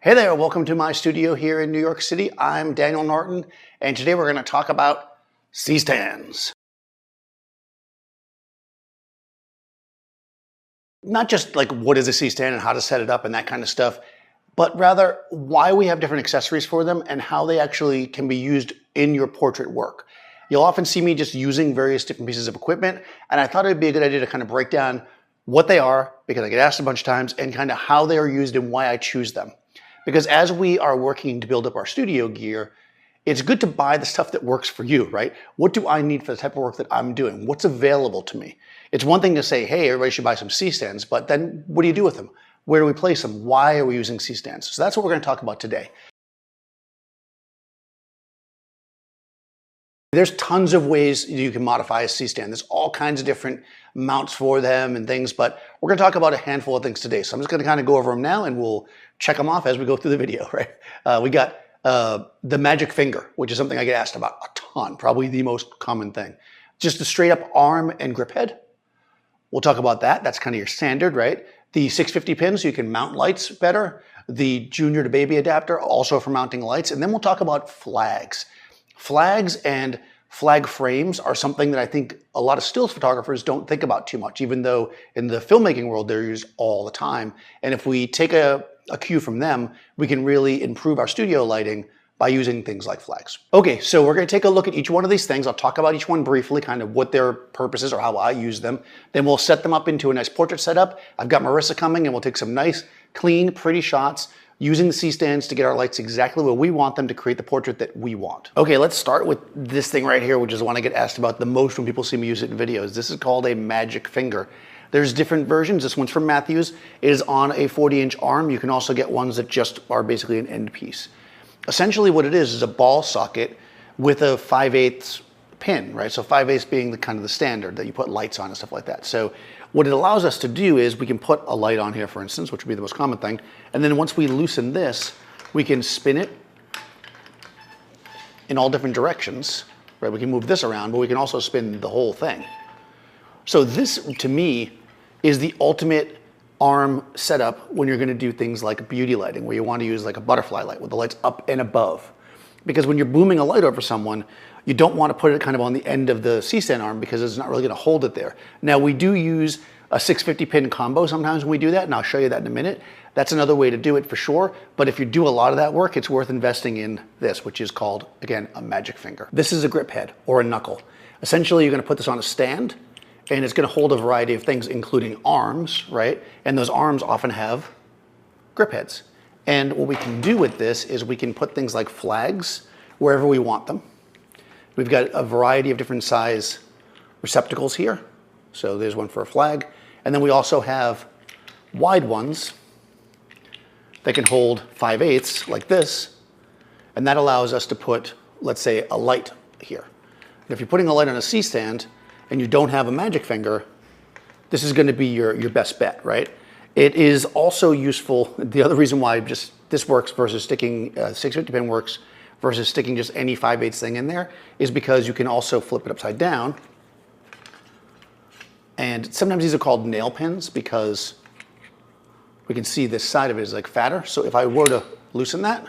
Hey there, welcome to my studio here in New York City. I'm Daniel Norton, and today we're going to talk about C-stands. Not just like what is a C-stand and how to set it up and that kind of stuff, but rather why we have different accessories for them and how they actually can be used in your portrait work. You'll often see me just using various different pieces of equipment, and I thought it'd be a good idea to kind of break down what they are, because I get asked a bunch of times, and kind of how they are used and why I choose them. Because as we are working to build up our studio gear, it's good to buy the stuff that works for you, right? What do I need for the type of work that I'm doing? What's available to me? It's one thing to say, hey, everybody should buy some C-stands, but then what do you do with them? Where do we place them? Why are we using C-stands? So that's what we're going to talk about today. There's tons of ways you can modify a C-stand. There's all kinds of different mounts for them and things, but we're going to talk about a handful of things today. So I'm just going to kind of go over them now and we'll check them off as we go through the video, right? We got the magic finger, which is something I get asked about a ton, probably the most common thing. Just a straight up arm and grip head. We'll talk about that. That's kind of your standard, right? The 650 pins, so you can mount lights better. The junior to baby adapter, also for mounting lights. And then we'll talk about flags. Flags and flag frames are something that I think a lot of stills photographers don't think about too much, even though in the filmmaking world they're used all the time. And if we take a cue from them, we can really improve our studio lighting by using things like flags. Okay, so we're going to take a look at each one of these things. I'll talk about each one briefly, kind of what their purpose is or how I use them. Then we'll set them up into a nice portrait setup. I've got Marissa coming and we'll take some nice, clean, pretty shots using the C-stands to get our lights exactly where we want them to create the portrait that we want. Okay, let's start with this thing right here, which is the one I get asked about the most when people see me use it in videos. This is called a magic finger. There's different versions. This one's from Matthews. It is on a 40-inch arm. You can also get ones that just are basically an end piece. Essentially what it is a ball socket with a 5/8 pin, right? So 5/8 being the kind of the standard that you put lights on and stuff like that. So what it allows us to do is we can put a light on here, for instance, which would be the most common thing. And then once we loosen this, we can spin it in all different directions, right? We can move this around, but we can also spin the whole thing. So this, to me, is the ultimate arm setup when you're going to do things like beauty lighting, where you want to use like a butterfly light with the lights up and above. Because when you're booming a light over someone, you don't want to put it kind of on the end of the C-stand arm because it's not really going to hold it there. Now we do use a 650 pin combo sometimes when we do that, and I'll show you that in a minute. That's another way to do it for sure. But if you do a lot of that work, it's worth investing in this, which is called, again, a magic finger. This is a grip head or a knuckle. Essentially, you're going to put this on a stand, and it's going to hold a variety of things, including arms, right? And those arms often have grip heads. And what we can do with this is we can put things like flags wherever we want them. We've got a variety of different size receptacles here. So there's one for a flag. And then we also have wide ones that can hold 5/8 like this. And that allows us to put, let's say, a light here. And if you're putting a light on a C-stand and you don't have a magic finger, this is going to be your best bet, right? It is also useful. The other reason why just this works versus sticking 650 pin works versus sticking just any 5/8 thing in there is because you can also flip it upside down. And sometimes these are called nail pins because we can see this side of it is like fatter. So if I were to loosen that,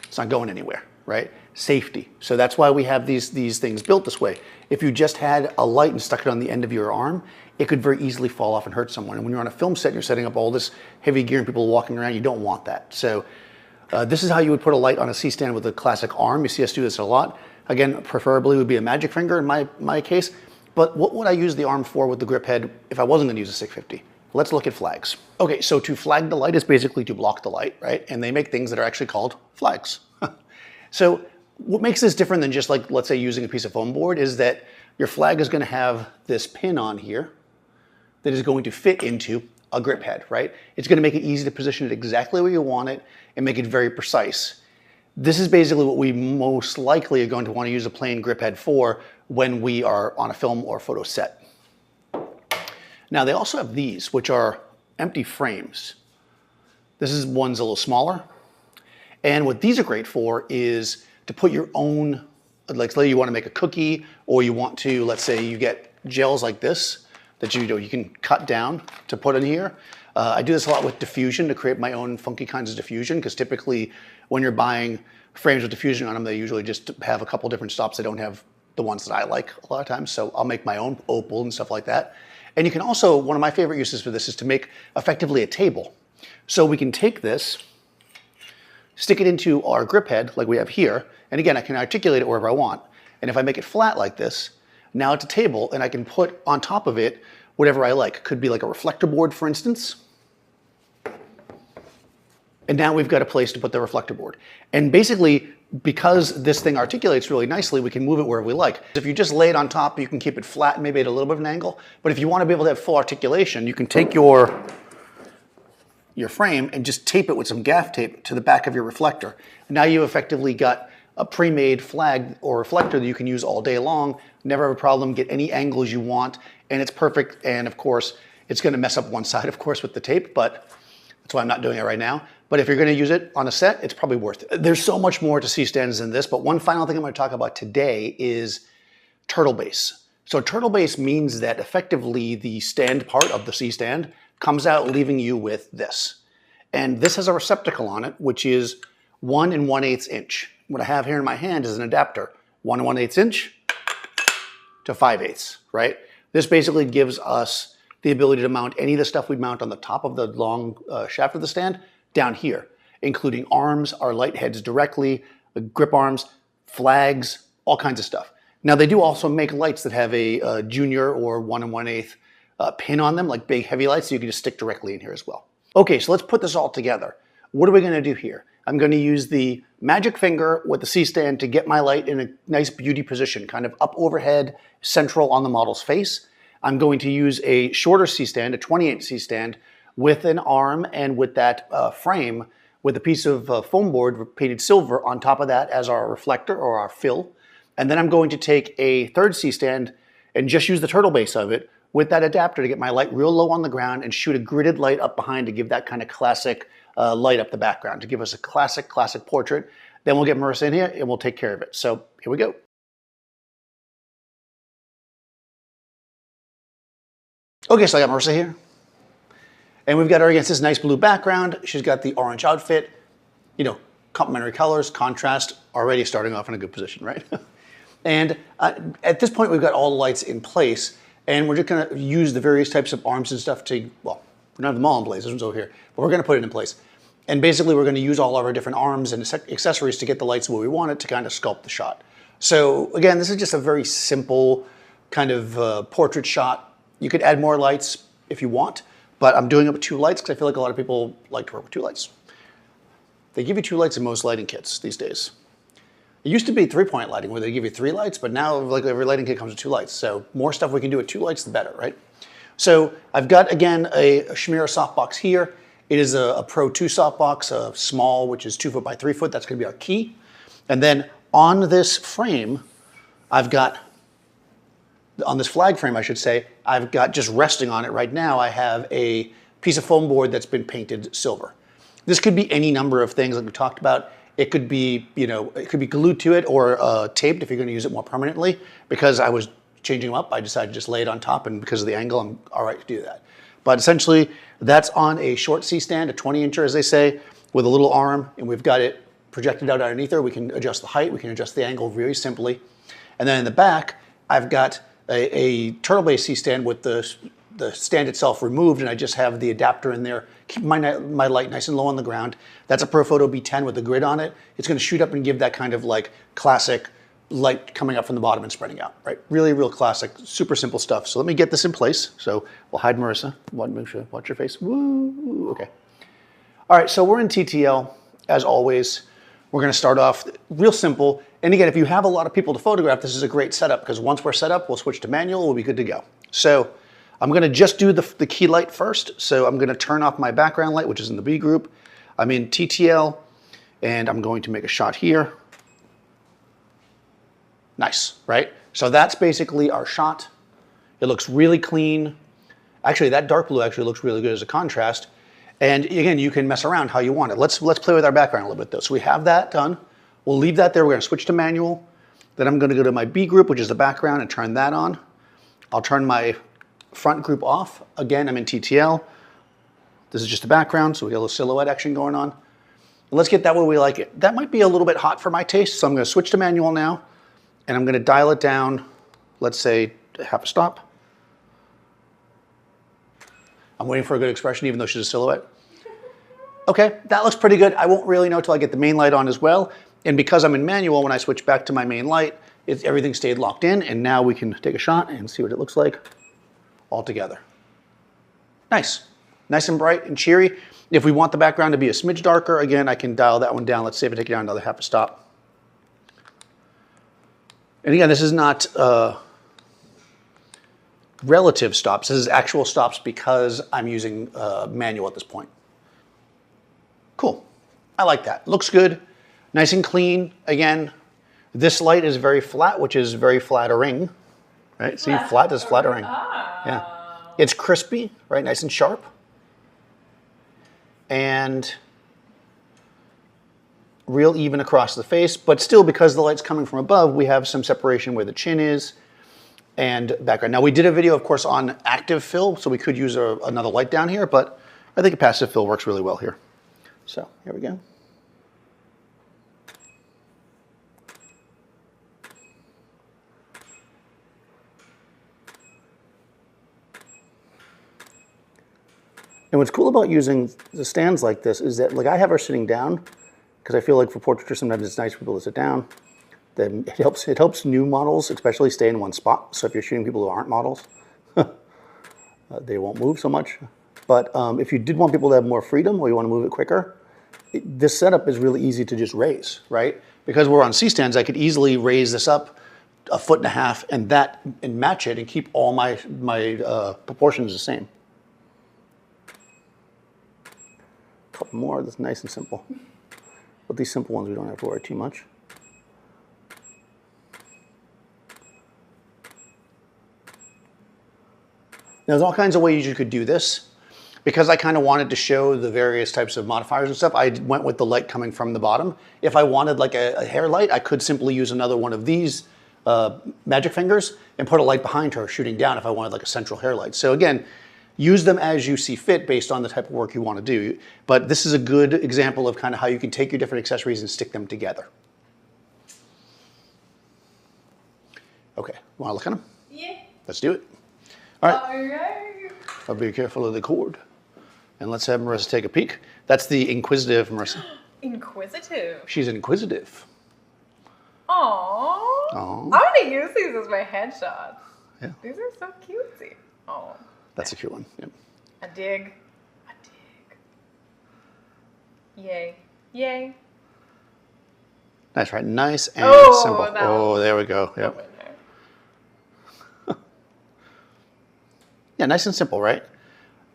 it's not going anywhere, right? Safety. So that's why we have these things built this way. If you just had a light and stuck it on the end of your arm, it could very easily fall off and hurt someone. And when you're on a film set and you're setting up all this heavy gear and people walking around, you don't want that. So this is how you would put a light on a C-stand with a classic arm. You see us do this a lot. Again, preferably would be a magic finger in my case. But what would I use the arm for with the grip head if I wasn't going to use a 650? Let's look at flags. Okay, so to flag the light is basically to block the light, right? And they make things that are actually called flags. So what makes this different than just like, let's say, using a piece of foam board is that your flag is going to have this pin on here that is going to fit into a grip head, right? It's going to make it easy to position it exactly where you want it and make it very precise. This is basically what we most likely are going to want to use a plain grip head for when we are on a film or photo set. Now they also have these, which are empty frames. This is one's a little smaller. And what these are great for is to put your own, like say you want to make a cookie or you want to, let's say you get gels like this that you can cut down to put in here. I do this a lot with diffusion to create my own funky kinds of diffusion, because typically when you're buying frames with diffusion on them, they usually just have a couple different stops. They don't have the ones that I like a lot of times. So I'll make my own opal and stuff like that. And you can also, one of my favorite uses for this is to make effectively a table. So we can take this, stick it into our grip head like we have here. And again, I can articulate it wherever I want. And if I make it flat like this, now it's a table, and I can put on top of it whatever I like. Could be like a reflector board, for instance. And now we've got a place to put the reflector board. And basically, because this thing articulates really nicely, we can move it wherever we like. If you just lay it on top, you can keep it flat and maybe at a little bit of an angle. But if you want to be able to have full articulation, you can take your frame and just tape it with some gaff tape to the back of your reflector. And now you've effectively got a pre-made flag or reflector that you can use all day long, never have a problem, get any angles you want, and it's perfect. And of course, it's going to mess up one side, of course, with the tape, but that's why I'm not doing it right now. But if you're going to use it on a set, it's probably worth it. There's so much more to C-stands than this, but one final thing I'm going to talk about today is turtle base. So turtle base means that effectively the stand part of the C-stand comes out leaving you with this. And this has a receptacle on it, which is 1 1/8 inch. What I have here in my hand is an adapter, 1 1/8 inch to 5/8, right? This basically gives us the ability to mount any of the stuff we'd mount on the top of the long shaft of the stand down here, including arms, our light heads directly, the grip arms, flags, all kinds of stuff. Now they do also make lights that have a junior or 1 1/8 pin on them, like big heavy lights, so you can just stick directly in here as well. Okay, so let's put this all together. What are we going to do here? I'm going to use the magic finger with the C-stand to get my light in a nice beauty position, kind of up overhead, central on the model's face. I'm going to use a shorter C-stand, a 20-inch C-stand, with an arm and with that frame with a piece of foam board painted silver on top of that as our reflector or our fill. And then I'm going to take a third C-stand and just use the turtle base of it with that adapter to get my light real low on the ground and shoot a gridded light up behind to give that kind of classic light up the background, to give us a classic portrait. Then we'll get Marissa in here and we'll take care of it. So here we go. Okay, so I got Marissa here. And we've got her against this nice blue background. She's got the orange outfit, you know, complementary colors, contrast, already starting off in a good position, right? And at this point, we've got all the lights in place, and we're just gonna use the various types of arms and stuff to, well, we don't have them all in place, this one's over here, but we're gonna put it in place. And basically, we're gonna use all of our different arms and accessories to get the lights where we want it to kind of sculpt the shot. So again, this is just a very simple kind of portrait shot. You could add more lights if you want, but I'm doing it with 2 lights because I feel like a lot of people like to work with 2 lights. They give you 2 lights in most lighting kits these days. It used to be 3-point lighting where they give you 3 lights, but now like every lighting kit comes with 2 lights. So more stuff we can do with 2 lights, the better, right? So I've got, again, a Shimera softbox here. It is a Pro 2 softbox, a small, which is 2 foot by 3 foot. That's gonna be our key. And then on this frame, I've got, on this flag frame, I should say, I've got just resting on it right now, I have a piece of foam board that's been painted silver. This could be any number of things like we talked about. It could be, you know, it could be glued to it or taped if you're gonna use it more permanently. Because I was changing them up, I decided to just lay it on top, and because of the angle, I'm all right to do that. But essentially, that's on a short C-stand, a 20-incher, as they say, with a little arm, and we've got it projected out underneath there. We can adjust the height, we can adjust the angle very simply. And then in the back, I've got a turtle base C-stand with the stand itself removed, and I just have the adapter in there, keep my light nice and low on the ground. That's a Profoto B10 with the grid on it. It's gonna shoot up and give that kind of like classic light coming up from the bottom and spreading out, right? Really, real classic, super simple stuff. So let me get this in place. So we'll hide Marissa. Make sure, watch your face. Woo, okay. All right, so we're in TTL, as always. We're gonna start off real simple. And again, if you have a lot of people to photograph, this is a great setup because once we're set up, we'll switch to manual, we'll be good to go. So I'm gonna just do the key light first. So I'm gonna turn off my background light, which is in the B group. I'm in TTL, and I'm going to make a shot here. Nice, right? So that's basically our shot. It looks really clean. Actually, that dark blue actually looks really good as a contrast. And again, you can mess around how you want it. Let's play with our background a little bit though. So we have that done. We'll leave that there. We're gonna switch to manual. Then I'm gonna go to my B group, which is the background, and turn that on. I'll turn my front group off. Again, I'm in TTL. This is just the background, so we got a little silhouette action going on. And let's get that where we like it. That might be a little bit hot for my taste, so I'm going to switch to manual now, and I'm going to dial it down, let's say half a stop. I'm waiting for a good expression, even though she's a silhouette. Okay, that looks pretty good. I won't really know till I get the main light on as well. And because I'm in manual, when I switch back to my main light, everything stayed locked in, and now we can take a shot and see what it looks like all together. Nice. Nice and bright and cheery. If we want the background to be a smidge darker, again, I can dial that one down. Let's say if I take it down another half a stop. And again, this is not relative stops. This is actual stops because I'm using manual at this point. Cool. I like that. Looks good. Nice and clean. Again, this light is very flat, which is very flattering. Right? See, flat is flattering. Yeah. It's crispy, right? Nice and sharp. And real even across the face, but still, because the light's coming from above, we have some separation where the chin is and background. Now, we did a video, of course, on active fill, so we could use another light down here, but I think a passive fill works really well here. So here we go. And what's cool about using the stands like this is that, like, I have her sitting down because I feel like for portraiture sometimes it's nice for people to sit down. Then it helps new models especially stay in one spot. So if you're shooting people who aren't models, they won't move so much. But if you did want people to have more freedom or you want to move it quicker, this setup is really easy to just raise, right? Because we're on C-stands, I could easily raise this up 1.5 feet and match it and keep all my proportions the same. A couple more, that's nice and simple. But these simple ones we don't have to worry too much. Now, there's all kinds of ways you could do this. Because I kind of wanted to show the various types of modifiers and stuff, I went with the light coming from the bottom. If I wanted like a hair light, I could simply use another one of these magic fingers and put a light behind her shooting down if I wanted like a central hair light. So again, use them as you see fit based on the type of work you want to do. But this is a good example of kind of how you can take your different accessories and stick them together. Okay, want to look at them? Yeah. Let's do it. All right. All right. I'll be careful of the cord. And let's have Marissa take a peek. That's the inquisitive Marissa. Inquisitive. She's inquisitive. Aww. Aww. I'm going to use these as my headshots. Yeah. These are so cutesy. Oh. That's a cute one. Yep. A dig. A dig. Yay. Yay. Nice, right? Nice and Oh, simple. that Oh, there we go. Yep. Yeah, nice and simple, right?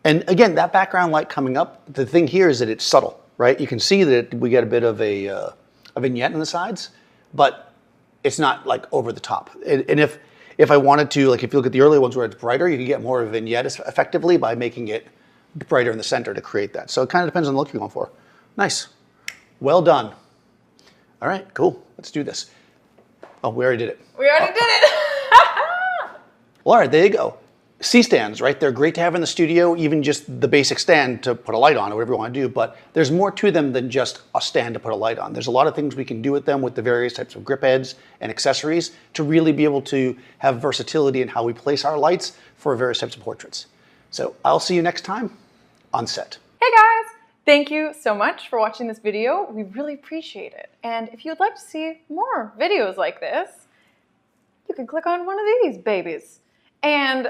And again, that background light coming up, the thing here is that it's subtle, right? You can see that we get a bit of a vignette on the sides, but it's not like over the top. And if I wanted to, like if you look at the earlier ones where it's brighter, you can get more of a vignette effectively by making it brighter in the center to create that. So it kind of depends on the look you're going for. Nice. Well done. All right, cool. Let's do this. Oh, we already did it. We already did it. Well, all right, there you go. C-stands, right? They're great to have in the studio, even just the basic stand to put a light on or whatever you want to do, but there's more to them than just a stand to put a light on. There's a lot of things we can do with them with the various types of grip heads and accessories to really be able to have versatility in how we place our lights for various types of portraits. So I'll see you next time on set. Hey guys! Thank you so much for watching this video. We really appreciate it. And if you'd like to see more videos like this, you can click on one of these babies. And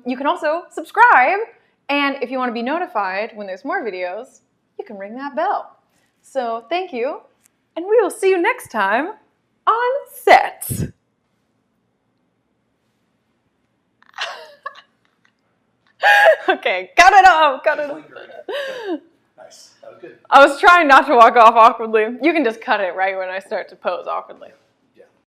you can also subscribe. And if you want to be notified when there's more videos, you can ring that bell. So thank you. And we will see you next time on set. Okay, cut it off. Cut it off. Nice. That was good. I was trying not to walk off awkwardly. You can just cut it right when I start to pose awkwardly.